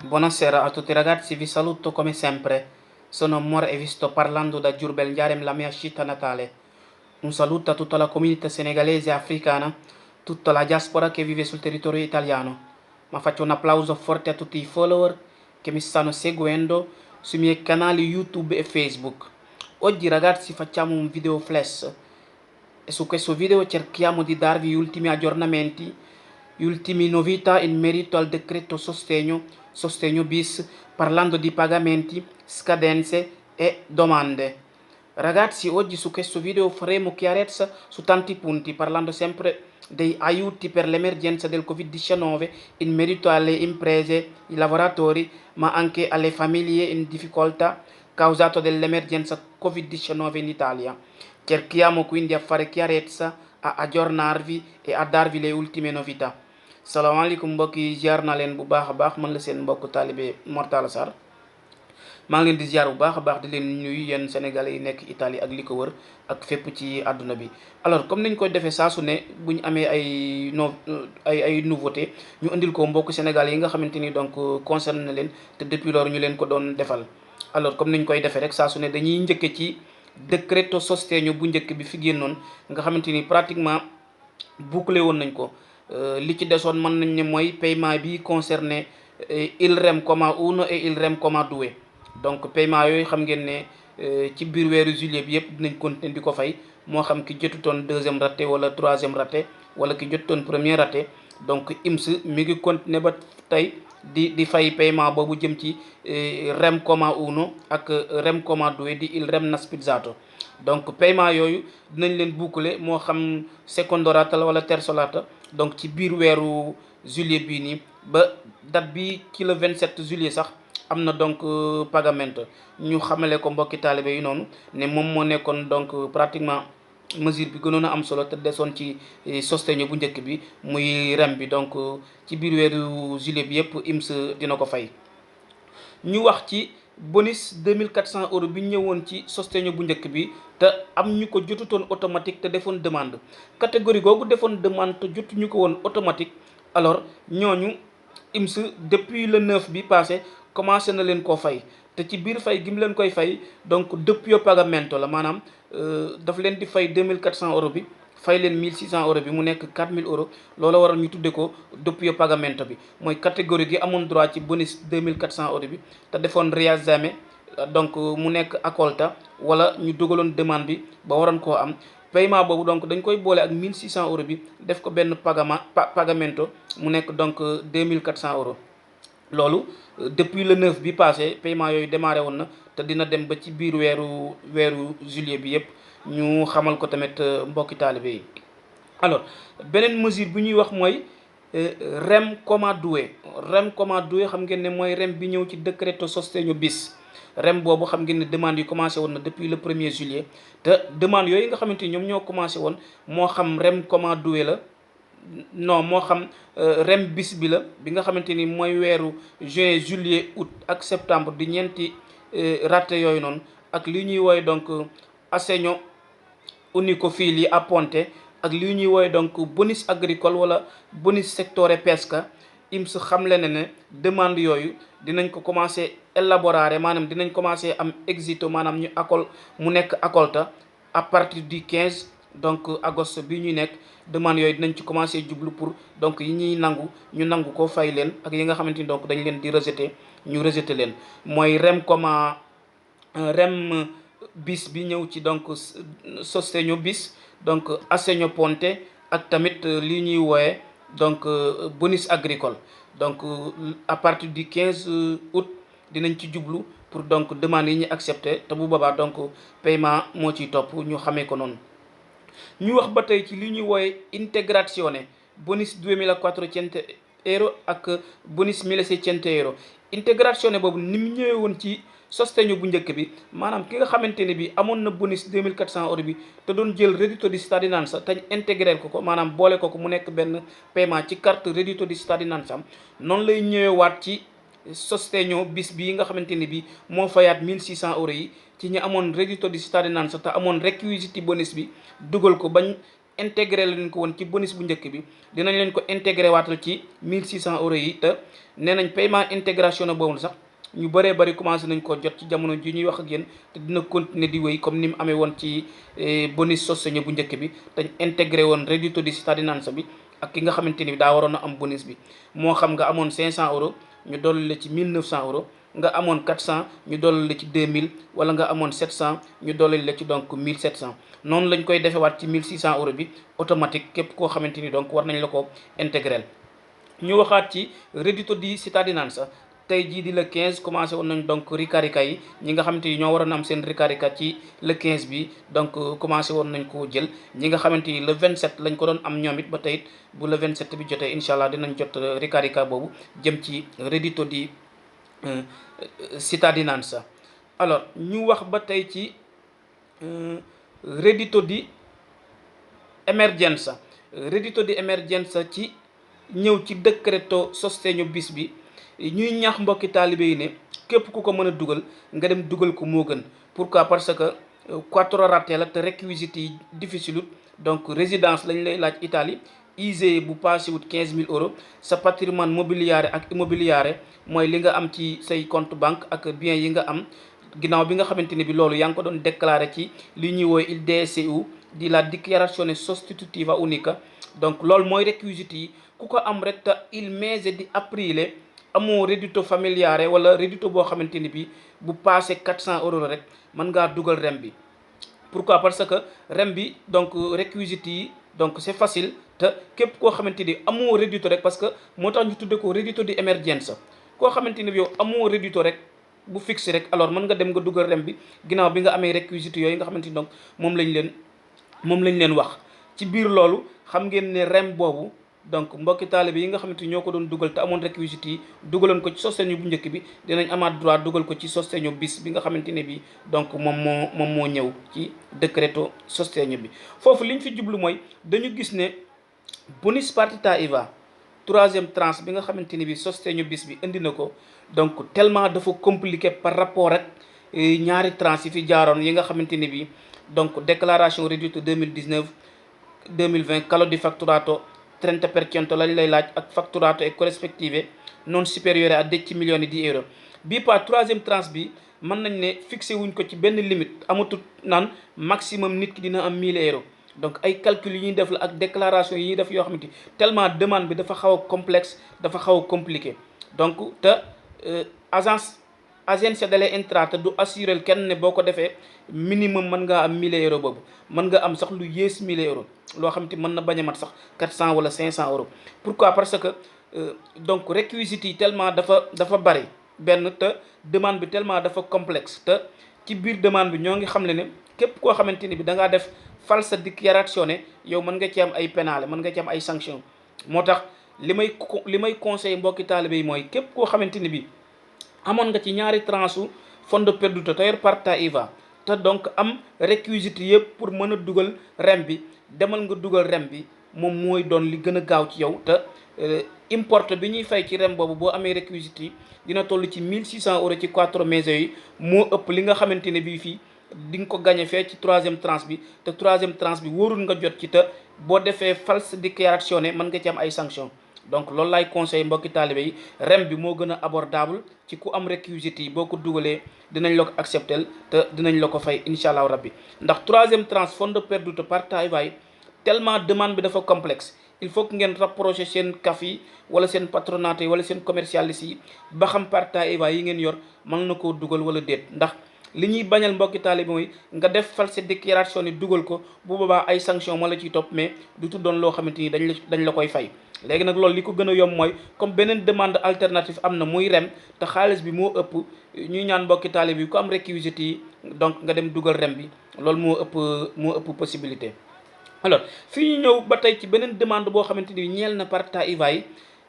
Buonasera a tutti ragazzi, vi saluto come sempre. Sono Mor e vi sto parlando da Diourbel Ndiarème, la mia città natale. Un saluto a tutta la comunità senegalese e africana, tutta la diaspora che vive sul territorio italiano. Ma faccio un applauso forte a tutti i follower che mi stanno seguendo sui miei canali YouTube e Facebook. Oggi ragazzi facciamo un video flash e su questo video cerchiamo di darvi gli ultimi aggiornamenti, gli ultimi novità in merito al decreto sostegno bis, parlando di pagamenti, scadenze e domande. Ragazzi, oggi su questo video faremo chiarezza su tanti punti, parlando sempre dei aiuti per l'emergenza del Covid-19 in merito alle imprese, i lavoratori, ma anche alle famiglie in difficoltà causato dall'emergenza Covid-19 in Italia. Cerchiamo quindi a fare chiarezza, a aggiornarvi e a darvi le ultime novità. salaamaaleykum mbokk yi ziar naa leen bu baax a baax, man la seen mbokk taalibe Mor Talla Sarr maa ngi leen di ziar bu baax a baax di leen nuyu yéen sénégalais yi nekk Italie ak li ko wër ak fépp ci àdduna bi. alors comme nañ koy defee saa su ne bu ñu amee ay nouveauté ñu indil ko mbokk sénégalais yi nga xamante ni donc concerné na leen te depuis loolu ñu leen ko doon defal. alors comme nañ koy defee rek saa su ne dañuy njëkke ci décreto sostegno bu njëkk bi fi génnoon nga xamante ni pratiquement bouclé woon nañ ko. li ci desoon mën nañ ne mooy paiement bi concerné il rem comma uno et il rem comma due. donc paiement yooyu xam ngeen ne ci biir weeru juillet bi yëpp dinañ continuer di ko fay, moo xam ki jotutoon deuxième raté wala troisième raté wala ki jotutoon premier raté. donc IMS mi ngi continuer ba tey di fay paiement boobu jëm ci rem comma uno ak rem comma due di il rem naspizzato. donc paiement yooyu dinañ leen boucler moo xam secondo rata la wala terzo rata, donc ci biir weeru juillet bii nii ba date bi ci le 27 juillet sax am na donc pagamento. ñu xamale ko mbokki taalibe yi noonu ne moom moo nekkoon donc pratiquement mesure bi gënoon a am solo te desoon ci sostegno bu njëkk bi muy rem bi. donc ci biir weeru juillet bi yëpp IMS dina ko fay. ñu wax ci bonus 2400 euros bi ñëwoon ci sostegno bu njëkk bi te am ñu ko jotutoon automatique te defoon demande, catégorie googu defoon demande te jotuñu ko woon automatique. alors ñooñu IMS depuis le 9 bi passé commencé na leen koo fay, te ci biir fay gi mu leen koy fay donc doppio pagamento la, maanaam daf leen di fay 2400 euros bi fay leen 1600 euros bi mu nekk 4000 euros. loola waral ñu tudde ko doppio pagamento bi, mooy catégorie gi amoon droit ci bonus 2400 euros bi te defoon riesame, donc mu nekk accolta wala ñu dugaloon demande bi ba waroon koo am. paiement boobu donc dañ koy boole ak 1600 euros bi def ko benn pagamento mu nekk donc 2400 euros. loolu depuis le 9 bi passé paiement yooyu démarré woon na te dina dem ba ci biir weeru juillet bi yëpp. ñu xamal ko tamit mbokki taalibe yi. alors beneen mesure bu ñuy wax mooy rem comma due. rem comma due xam ngeen ne mooy rem bi ñëw ci décreto sostegno bis. rem boobu xam ngeen ne demande yi commencé woon na depuis le 1er juillet te demande yooyu nga xamante ni ñoom ñoo commencé woon, moo xam rem comma due la non moo xam rem bis bi la bi nga xamante ni mooy weeru juin juillet août ak septembre di ñeenti raté yooyu noonu, ak li ñuy woowe donc assegno unico figli a ponte ak li ñuy woowe donc bonus agricole wala bonus sectore pesca. IMS xamle na ne demande yooyu dinañ ko commencé élaborer, maanaam dinañ commencé am exito, maanaam ñu mu nekk accolta à partir du 15 donc agosto bi ñuy nekk. demande yooyu dinañ ci commencé jublu pour donc yi ñuy ñu nangu ko fay leen, ak yi nga xamante ni donc dañ leen di ñu rejeté leen. mooy rem bis bi ñëw ci donc sostegno bis, donc assegno ponte ak tamit li ñuy wooye donc bonus agricole. donc à partir du 15 août dinañ ci jublu pour donc demande yi ñu accepté te bu boobaa donc paiement moo ciy topp, ñu xamee ko noonu. ñu wax ba tey ci li ñuy wooye integrazione bonus 2400 euro ak bonus 1600 euro. integrazione boobu ni mu ñëwee woon ci sostegno bu njëkk bi, maanaam ki nga xamante ne bi amoon na bonus 2400 euros bi te doon jël reddito di cittadinanza te intégré ko maanaam boole ko mu nekk benn paiement ci carte reddito di cittadinanza am, noonu lay ñëwewaat ci sostegno bis bii nga xamante ni bi moo fayaat 1600 euros yi ci ñi amoon reddito di cittadinanza te amoon requisiti bonus bi dugal ko bañ intégré leen ko woon ci bonus bu njëkk bi dinañ leen ko intégré waatal ci 1600 euros yi. te nee nañ paiement intégration na boobu sax ñu bëree bëri commencé nañ ko jot ci jamono ji ñuy wax ak yéen te dina continuer di wéy comme ni mu amee woon ci bonus sostegno bu njëkk bi dañ intégré woon reddito di cittadinanza bi ak ki nga xamante ni daa waroon a am bonus bi moo xam nga amoon 500 euros ñu dolli la ci 1900 euros nga amoon 400 ñu dolli la ci 2000 wala nga amoon 700 ñu dolli la ci donc 1700 noonu lañ koy defewaat ci 1600 euros bi automatique képp koo xamante ni donc war nañ la ko intégrel. ñu waxaat ci reddito di cittadinanza tey jii di le 15 commencé woon nañ donc ricarica yi ñi nga xamante ni ñoo waroon am seen ricarica ci le 15 bi donc commencé woon nañ ko jël ñi nga xamante ni le 27 lañ ko doon am ñoom it ba tey it bu le 27 bi jotee incha allah dinañ jot ricarica boobu jëm ci reddito di cittadinanza. alors ñu wax ba tey ci reddito di emergenza. reddito di emergenza ci ñëw ci decreto sostegno bis bi ñuy ñaax mbokki taalibe yi ne képp ku ko mën a dugal nga dem dugal ko moo gën. pourquoi parce que quattro rate la te réquisites yi difficile ut donc résidence lañ lay laaj Italie ISEE bu passé wut 15000 euros sa patrimoine mobiliare ak immobiliare mooy li nga am ci say compte banque ak bien yi nga am ginnaaw bi nga xamante ni bi loolu yaa ngi ko doon déclaré ci li ñuy woowe il DSU di la dichiarazione sostitutiva unica. donc loolu mooy réquisites yi ku ko am rek te il mese di aprile amoo reddito familiare wala reddito boo xamante ni bi bu passé 400 euros la rek mën ngaa dugal rem bi. pourquoi parce que rem bi donc réquisites yi donc c'est facile te képp koo xamante ni amoo reddito rek parce que moo tax ñu tudde ko reddito di emergenza. koo xamante ni bi yow amoo reddito rek bu fixe rek alors mën nga dem nga dugal rem bi ginnaaw bi nga amee réquisites yooyu nga xamante ni donc moom lañ leen wax. ci biir loolu xam ngeen ne rem boobu donc mbokki taalibe yi nga xamante ni ñoo ko doon dugal te amoon réquisites yi dugaloon ko ci sostegno bu njëkk bi dinañ amaat droit dugal ko ci sostegno bis bi nga xamante ne bi donc moom moo ñëw ci decreto sostegno bi. foofu liñ fi jublu mooy dañu gis ne bonus partita IVA troisième tranche bi nga xamante ni bi sostegno bis bi indi na ko donc tellement dafa compliqué par rapport ak ñaari tranche yi fi jaaroon yi nga xamante ni bi donc déclaration reddito 2019 2020 calo di fatturato 30% lañ lay laaj ak fatturato e corrispettive non supérieur à 10 milioni di euro. bii pas troisième tranche bi mën nañ ne fixé wuñ ko ci benn limite amatut naan maximum nit ki dina am 1000 euros. donc ay calcul yi ñuy def la ak déclaration yi ñuy def yoo xamante tellement demande bi dafa xaw a complexe dafa xaw a compliqué donc te agenzia delle entrate du assuré kenn ne boo ko defee minimum mën ngaa am 1000 euros boobu mën nga am sax lu yées 1000 euros loo xam te mën na bañ a mat sax 400 wala 500 euros. pourquoi parce que donc réquisites yi tellement dafa bari benn te demande bi tellement dafa complexe te ci biir demande bi ñoo ngi xam ne képp koo xamante ni bi da ngaa def falsa dichiarazione yow mën nga ci am ay pénale mën nga ci am ay sanction. moo tax li may conseil mbokki taalibe yi mooy képp koo xamante ni bi amoon nga ci ñaari tranche fondo perduto te yor partita IVA te donc am réquisites yëpp pour mën a dugal rem bi demal nga dugal rem bi moom mooy doon li gën a gaaw ci yow. te importe bi ñuy fay ci rem boobu boo amee réquisites yi dina toll ci 1600 euros ci 4 mesi yi moo ëpp li nga xamante ne bii fii di nga ko gagné fee ci troisième tranche bi te troisième tranche bi wóorul nga jot ci te boo defee false dichiarazione mën nga ci am ay sanctions. donc loolu laay conseil mbokki taalibe yi rem bi moo gën a abordable ci ku am réquisites yi boo ko dugalee dinañ la ko accepter te dinañ la ko fay incha allahu rabbi. ndax troisième tranche fondo perduto partita IVA yi tellement demande bi dafa complexe il faut que ngeen rapprocher seen CAF yi wala seen patronat yi wala seen commercialiste yi ba xam partita IVA yi ngeen yor mën na koo dugal wala déet. ndax li ñuy bañal mbokki taalibe mooy nga def false déclaration yi dugal ko bu boobaa ay sanction moo la ciy topp mais du tuddoon loo xamante ni dañ la koy fay. léegi nag loolu li ko gën a yomb mooy comme beneen demande alternative am na muy rem te xaalis bi moo ëpp ñuy ñaan mbokki taalibe yi ku am réquisites yi donc nga dem dugal rem bi loolu moo ëpp possibilité. alors fii ñu ñëw ba tey ci beneen demande boo xamante ni ñeel na partita IVA yi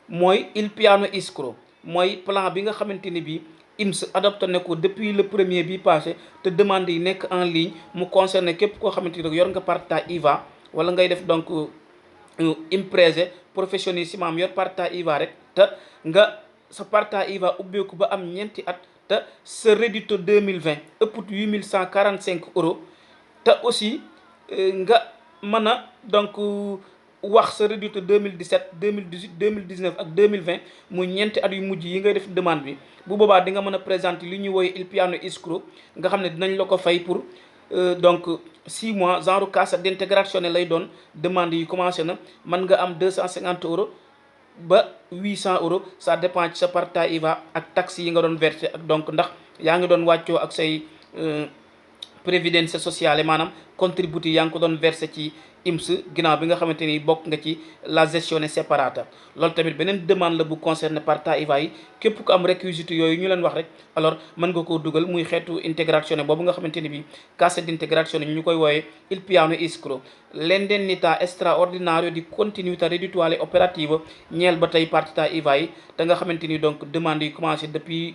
mooy il piano escrow mooy plan bi nga xamante ni bi INPS adopté ne ko depuis le premier bi passé te demande yi nekk en ligne mu concerné képp koo xamante ni yor nga partita IVA wala ngay def donc imprese professionnissima am yor partita IVA rek te nga sa partita IVA ubbeeku ba am ñeenti at te sa reddito 2020 ëpput 8145 euros te aussi nga mën a donc wax sa rédito 2017 2018 2019 ak 2020 muy ñeenti at yu mujj yi ngay def demande bi. bu boobaa di nga mën a présenter li ñuy wooye il piano escroc nga xam ne dinañ la ko fay pour donc 6 mois, genre cassa d'integrazione lay doon. demande yi commencé na mën nga am 250 euros ba 800 euros, ça dépend ci sa parta IVA ak taxes yi nga doon versé ak donc ndax yaa ngi doon wàccoo ak say prévidence sociale maanaam contributi yaa ngi ko doon versé ci IMS ginnaaw bi nga xamante ni bokk nga ci la gestione separata. loolu tamit beneen demande la bu concerné parta IVA yi. képp ku am réquisite yooyu ñu leen wax rek alors mën nga koo dugal muy xeetu integrazione boobu nga xamante ni bi cassa d'integrazione ñu koy wooyee il piano escroc. l'indennità straordinario di continuità reddituale operativa ñeel ba tey partita IVA yi te nga xamante ni donc demande yi commencé depuis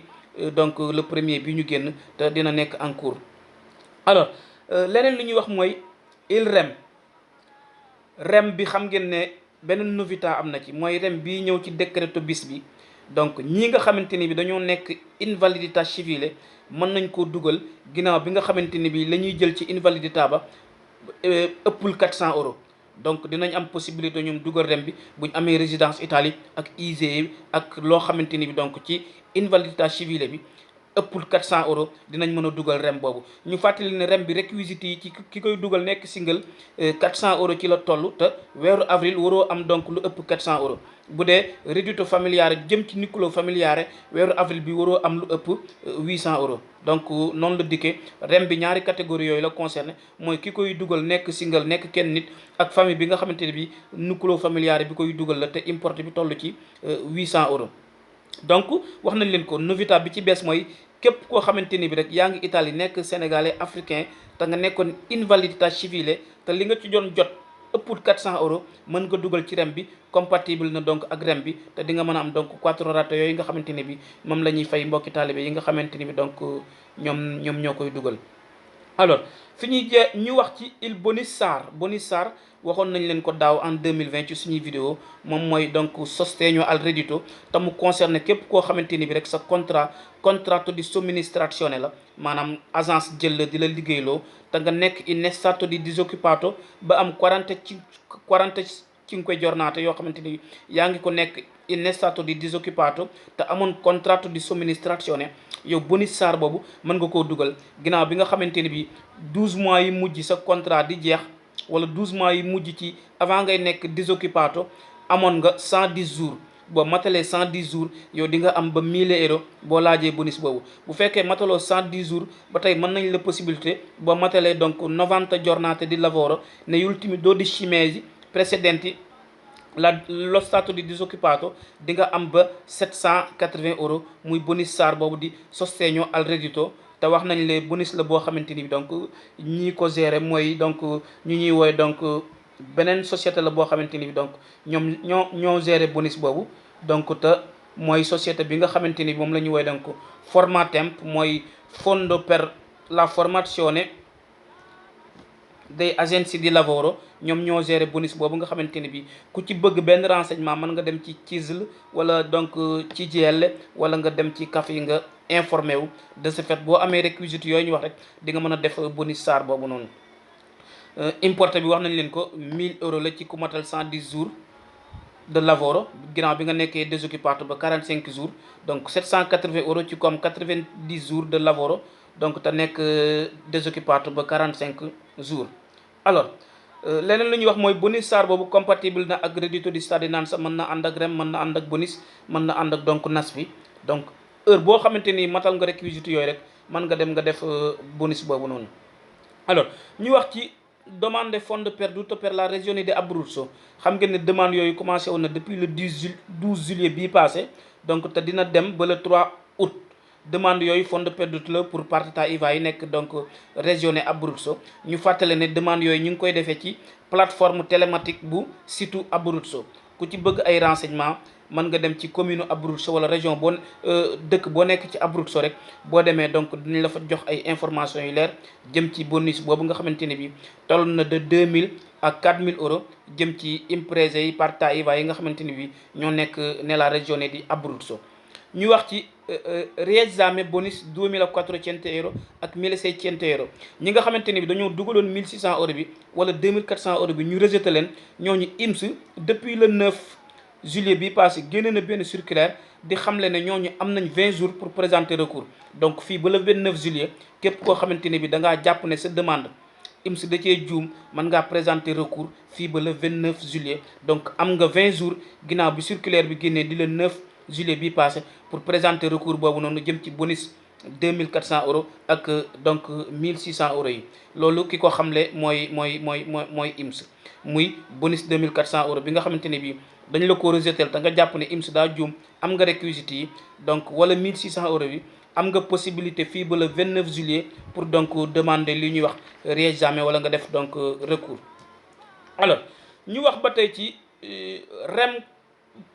donc le premier bi ñu génn te dina nekk en cours. alors leneen li ñuy wax mooy il rem bi xam ngeen ne beneen novità am na ci mooy rem bii ñëw ci décréto bis bi. donc ñii nga xamante ni bi dañoo nekk invalidità civile mën nañ koo dugal ginnaaw bi nga xamante ni bi la ñuy jël ci invalidità ba ëppul 400 euros. donc dinañ am possibilité ñoom dugal rem bi buñ amee résidence Italie ak ISEE ak loo xamante ni bi donc ci invalidità civile bi ëppul 400 euros dinañ mën a dugal rem boobu. ñu fàttali ne rem bi réquisite yi ci ki koy dugal nekk single 400 euros ci la toll te weeru avril waroo am donc lu ëpp 400 euros. bu dee reddito familiare jëm ci nucleo familiare weeru avril bi waroo am lu ëpp 800 euros. donc noonu la dikkee rem bi ñaari catégorie yooyu la concerné mooy ki koy dugal nekk single nekk kenn nit ak famille bi nga xamante ne bi nucleo familiare bi koy dugal la te importe bi toll ci 800 euros. donc wax nañ leen ko novità bi ci bees mooy képp koo xamante ni bi rek yaa ngi Italie nekk sénégalais africain te nga nekkoon invalidità civile te li nga ci doon jot ëppul 400 euros mën nga dugal ci rem bi compatible na donc ak rem bi te di nga mën a am donc 4 rate yooyu nga xamante ni bi moom la ñuy fay mbokki taalibe yi nga xamante ni bi donc ñoom ñoo koy dugal. alors fi ñuy ñu wax ci il bonus SAR waxoon nañ leen ko daaw en 2020 ci suñuy vidéo moom mooy donc sostegno al reddito te mu concerné képp koo xamante ni bi rek sa contratto di somministrazione la maanaam agence jël la di la liggéeyloo te nga nekk in stato di disoccupato ba am 45 giornate yoo xamante ni yaa ngi ko nekk in stato di disoccupato te amoon contratto di somministrazione yow bonus SAR boobu mën nga koo dugal ginnaaw bi nga xamante ni bi 12 mois yi mujj sa contrat di jeex wala 12 mois yi mujj ci avant ngay nekk disoccupato amoon nga 110 jours. boo matalee 110 jours yow di nga am ba 1000 euros boo laajee bonus boobu. bu fekkee mataloo 110 jours ba tey mën nañ la possibilité boo matalee donc 90 giornate di lavoro negli ultimi 12 mesi precedenti lo stato di disoccupato di nga am ba 780 euros muy bonus SAR boobu di sostegno al reddito. te wax nañ le bonus la boo xamante ni donc ñii ko gérer mooy donc ñu ñuy wooy donc beneen société la boo xamante ni donc ñoom ñoo gérer bonus boobu. donc te mooy société bi nga xamante ni moom la ñu wooy donc Formatemp mooy fondo per la formazione dei agenti di lavoro. ñoom ñoo gérer bonus boobu nga xamante ni bi ku ci bëgg benn renseignement mën nga dem ci CISL wala donc ci GL wala nga dem ci CAF yi nga informé wu. de ce fait boo amee réquisite yooyu ñu wax rek di nga mën a def bonus SAR boobu noonu. importé bi wax nañ leen ko 1000 euros la ci ku matal 110 jours de lavoro ginnaaw bi nga nekkee disoccupato ba 45 jours. donc 780 euros ci ko am 90 jours de lavoro donc te nekk disoccupato ba 45 jours. alors leneen lu ñuy wax mooy bonus SAR boobu compatible na ak reddito di cittadinanza mën na ànd ak rem mën na ànd ak bonus mën na ànd ak donc NASPI. donc heure boo xamante ni matal nga réquisite yooyu rek mën nga dem nga def bonus boobu noonu. alors ñu wax ci demande fondo perduto per la regione di Abruzzo. xam ngeen ne demande yooyu commencé woon na depuis le 12 juillet bii passé donc te dina dem ba le 3 août. demande yooyu fondo perduto la pour partita IVA yi nekk donc regione Abruzzo. ñu fàttale ne demande yooyu ñu ngi koy defee ci plateforme télématique bu site Abruzzo. ku ci bëgg ay renseignement mën nga dem ci commune Abruzzo wala région boo dëkk boo nekk ci Abruzzo rek boo demee donc dinañ la fa jox ay informations yu leer jëm ci bonus boobu nga xamante ne bi toll na de 2000 à 4000 euros jëm ci imprese yi partita IVA yi nga xamante ni bi ñoo nekk nella regione di Abruzzo. ñu wax ci riesame bonus 2400 € ak 1600 €. ñi nga xamante ni bi dañoo dugaloon 1600 € bi wala 2400 € bi ñu rejeté leen, ñooñu IMS depuis le 9 juillet bi passé génne na benn circulaire di xamle ne ñooñu am nañ 20 jours pour présenter recours. donc fii ba le 29 juillet képp koo xamante ni bi da ngaa jàpp ne sa demande IMS da cee juum mën ngaa présenter recours fii ba le 29 juillet. donc am nga 20 jours ginnaaw bi circulaire bi génnee di le 9 juillet bi passé pour présenter recours boobu noonu jëm ci bonus 2400 € ak donc 1600 € yi. loolu ki ko xamle mooy IMS, muy bonus 2400 € bi nga xamante ne bii dañ la ko rejeté te nga jàpp ne IMS daa juum, am nga réquisites yi donc wala 1600 € bi am nga possibilité fii ba le 29 juillet pour donc demander li ñuy wax réexamen wala nga def donc recours. alors ñu wax ba tey ci rem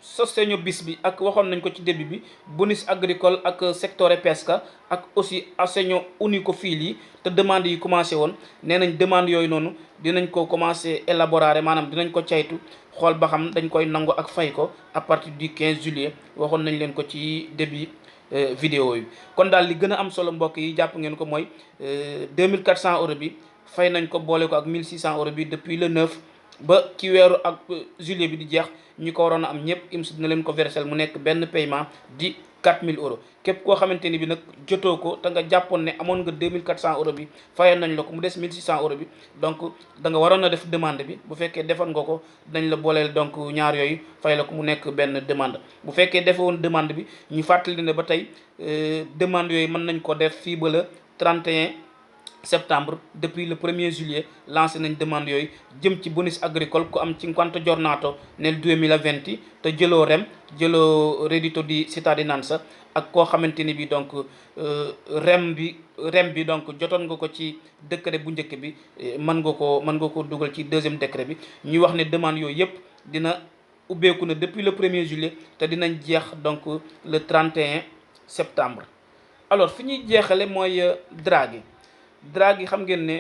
sostegno bis bi ak waxoon nañ ko ci début bi bonus agricole ak settore pesca ak aussi assegno unico fili te demande yi commencé woon. nee nañ demande yooyu noonu dinañ ko commencé élaborer, maanaam dinañ ko caytu xool ba xam dañ koy nangu ak fay ko à partir du 15 juillet waxoon nañ leen ko ci début vidéo yi. kon daal li gën a am solo mbokk yi jàpp ngeen ko mooy 2400 € bi fay nañ ko boole ko ak 1600 € bi depuis le 9 ba ci weeru ak juillet bi di jeex. ñi ko waroon a am ñëpp IMS dina leen ko versel mu nekk benn paiement di 4000 €. képp koo xamante ni bi nag jotoo ko te nga jàppoon ne amoon nga 2400 € bi fayal nañ la ko mu des 1600 € bi donc da nga waroon a def demande bi. bu fekkee defoon nga ko dañ la booleel donc ñaar yooyu fay la ko mu nekk benn demande. bu fekkee defoon demande bi ñu fàttali ne ba tey demande yooyu mën nañ ko def fii ba le 31 septembre. depuis le 1er juillet lancé nañ demande yooyu jëm ci bonus agricole ku am 50 giornato nel 2020 te jëloo jëloo reddito di cittadinanza ak koo xamante ni bi donc rem bi donc jotoon nga ko ci décret bu njëkk bi mën nga ko dugal ci deuxième décret bi. ñuy wax ne demande yooyu yëpp dina ubbeeku na depuis le 1er juillet te dinañ jeex donc le 31 septembre. alors fi ñuy jeexale mooy Draghi xam ngeen ne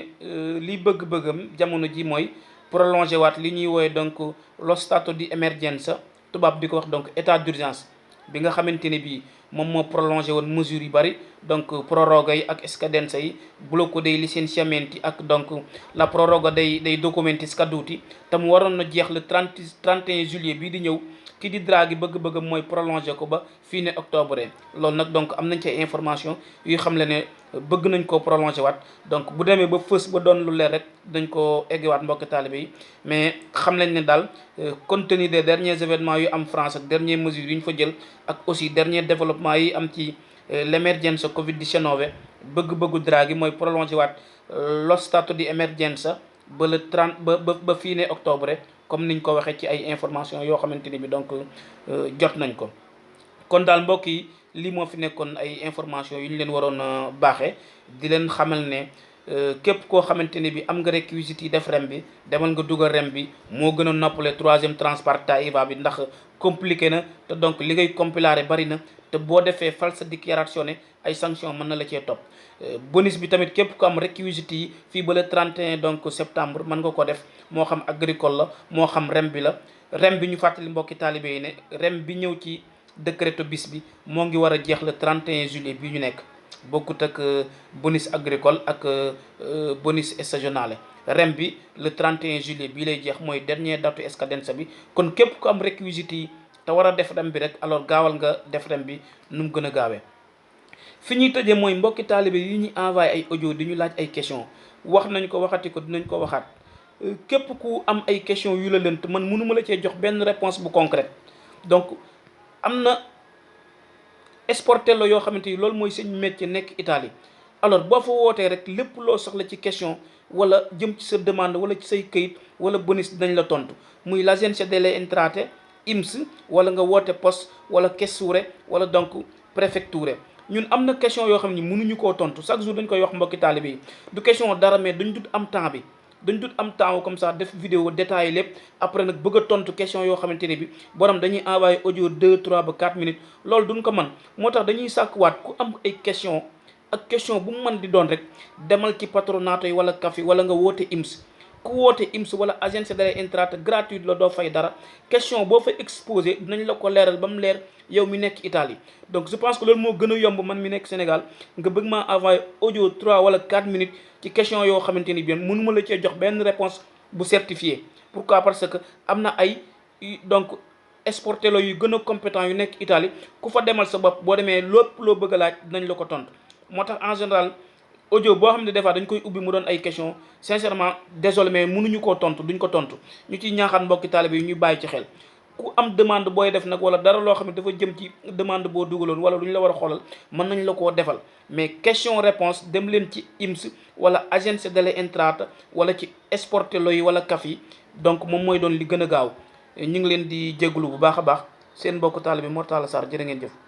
li bëgg-bëggam jamono ji mooy prolonger waat li ñuy woowe donc lo stato di emergenza tubaab di ko wax donc état d'urgence bi nga xamante ne bii moom moo prolongé woon mesures yu bari donc proroga yi ak scadenza yi, blocco dei licenziamenti ak donc la proroga dei documenti scaduti te mu waroon na jeex le 31 juillet bii di ñëw. ki di Draghi bëgg-bëggam mooy prolongé ko ba fii octobre. loolu nag donc am nañ ci information yu xam le ne bëgg nañ koo prolongé waat. donc bu demee ba fës ba doon lu leer rek dañ ko eggewaat mbokki taalibe yi mais xam nañ ne daal compte tenu des derniers événements yu am France ak dernières mesures yu ñu fa jël ak aussi dernier développement yi am ci l'emergenza Covid-19 bëgg-bëggu Draghi mooy prolongé waat lo stato di emergenza ba le 30 ba fii octobre. comme niñ ko waxee ci ay information yoo xamante ni bi donc jot nañ ko. kon daal mbokk yi lii moo fi nekkoon ay information yu ñu leen waroon a baaxee di leen xamal ne képp koo xamante ni bi am nga réquisites yi def rem bi demal nga dugal rem bi moo gën a noppale troisième transparta IVA bi ndax compliqué na te donc li ngay compilare bari na te boo defee falsa dichiarazione ay sanction mën na la cee topp. bonus bi tamit képp ko am réquisites yi fii ba le 31 donc septembre mën nga ko def moo xam agricole la moo xam rem bi la. rem bi ñu fàttali mbokki taalibe yi ne rem bi ñëw ci décréto bis bi moo ngi war a jeex le 31 juillet bi ñu nekk bokkut ak bonus agricole ak bonus stagionale. rem bi le 31 juillet bii lay jeex mooy dernier date scadenza bi. kon képp ku am réquisites yi te war a def rem bi rek alors gaawal nga def rem bi nu mu gën a gaawee. fi ñuy tëjee mooy mbokki taalibe yi ñu envoyé ay audio di ñu laaj ay question wax nañ ko waxati ko dinañ ko waxaat. képp ku am ay question yu la lënt man mënuma la cee jox benn réponse bu concrète donc am na sportello yoo xamante ni loolu mooy seen métier nekk Italie. alors boo fa wootee rek lépp loo soxla ci question wala jëm ci sa demande wala ci say këyit wala bonus dañ la tontu muy l'agenzia delle entrate IMS wala nga woote poste wala questure wala donc préfecture. ñun am na question yoo xam ni mënuñu koo tontu chaque jour dañ koy wax mbokki taalibe yi du question dara mais dañ dut am temps bi. dañ dut am temps comme ça def vidéo détaillé lépp après nag bëgg a tontu question yoo xamante ne bi borom dañuy envoyé audio 2 3 ba 4 minutes loolu duñ ko mën. moo tax dañuy sàkkuwaat ku am ay question ak question bu mu mën di doon rek demal ci patronato yi wala CAF yi wala nga woote IMS ku woote IMS wala agence de l'entrata gratuite la doo fay dara question boo fa exposé dinañ la ko leeral ba mu leer yow mi nekk Italie. donc je pense que loolu moo gën a yomb man mi nekk Sénégal nga bëgg maa envoyé audio 3 wala 4 minutes ci question yoo xamante ni bien mënuma la cee jox benn réponse bu certifié. pourquoi parce que am na ay donc sportello yu gën a compétent yu nekk Italie ku fa demal sa bopp boo demee lépp loo bëgg a laaj dinañ la ko tontu. moo tax en général audio boo xam ne des fois dañ koy ubbi mu doon ay question sincèrement désolé mais mënuñu koo tontu duñ ko tontu ñu ciy ñaaxaan mbokki taalibe yi ñu bàyyi ci xel. ku am demande booy def nag wala dara loo xam ne dafa jëm ci demande boo dugaloon wala lu ñu la war a xoolal mën nañ la koo defal mais question réponse dem leen ci IMS wala agence delle entrate wala ci sportello yi wala CAF yi donc moom mooy doon li gën a gaaw ñu ngi leen di jégalu bu baax a baax seen mbokk taalibe Mor Talla Sarr jërë ngeen jëf.